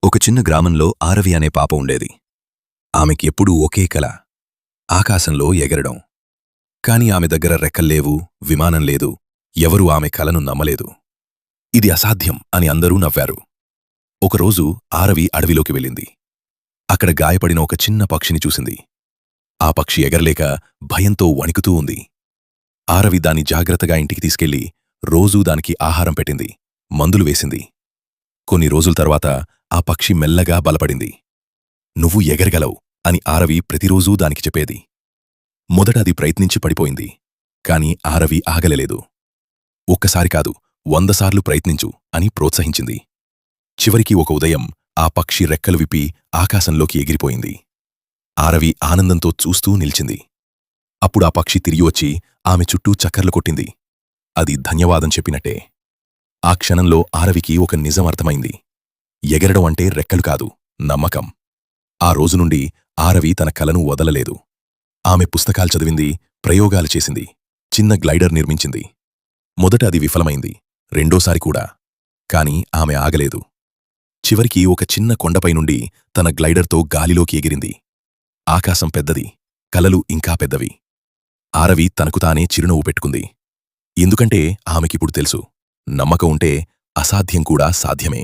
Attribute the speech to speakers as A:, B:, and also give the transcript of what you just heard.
A: ఒక చిన్న గ్రామంలో ఆరవి అనే పాప ఉండేది. ఆమెకి ఎప్పుడూ ఒకే కల, ఆకాశంలో ఎగరడం. కాని ఆమె దగ్గర రెక్కల్లేవు, విమానం లేదు, ఎవరూ ఆమె కలను నమ్మలేదు. ఇది అసాధ్యం అని అందరూ నవ్వారు. ఒకరోజు ఆరవి అడవిలోకి వెళ్ళింది. అక్కడ గాయపడిన ఒక చిన్న పక్షిని చూసింది. ఆ పక్షి ఎగరలేక భయంతో వణికుతూ ఉంది. ఆరవి దాన్ని జాగ్రత్తగా ఇంటికి తీసుకెళ్లి రోజూ దానికి ఆహారం పెట్టింది, మందులు వేసింది. కొన్ని రోజుల తర్వాత ఆ పక్షి మెల్లగా బలపడింది. నువ్వు ఎగరగలవు అని ఆరవి ప్రతిరోజూ దానికి చెప్పేది. మొదట అది ప్రయత్నించి పడిపోయింది. కాని ఆరవి ఆగలేదు. ఒక్కసారి కాదు, 100 సార్లు ప్రయత్నించు అని ప్రోత్సహించింది. చివరికి ఒక ఉదయం ఆ పక్షి రెక్కలు విప్పి ఆకాశంలోకి ఎగిరిపోయింది. ఆరవి ఆనందంతో చూస్తూ నిల్చింది. అప్పుడా పక్షి తిరిగి వచ్చి ఆమె చుట్టూ చక్కర్లు కొట్టింది. అది ధన్యవాదం చెప్పినట్టే. ఆ క్షణంలో ఆరవికి ఒక నిజం అర్థమైంది. ఎగరడం అంటే రెక్కలు కాదు, నమ్మకం. ఆ రోజునుండి ఆరవి తన కలను వదలలేదు. ఆమె పుస్తకాలు చదివింది, ప్రయోగాలు చేసింది, చిన్న గ్లైడర్ నిర్మించింది. మొదట అది విఫలమైంది, రెండోసారి కూడా. కాని ఆమె ఆగలేదు. చివరికి ఒక చిన్న కొండపై నుండి తన గ్లైడర్తో గాలిలోకి ఎగిరింది. ఆకాశం పెద్దది, కలలు ఇంకా పెద్దవి. ఆరవి తనకు తానే చిరునవ్వు పెట్టుకుంది. ఎందుకంటే ఆమెకిప్పుడు తెలుసు, నమ్మకం ఉంటే అసాధ్యం కూడా సాధ్యమే.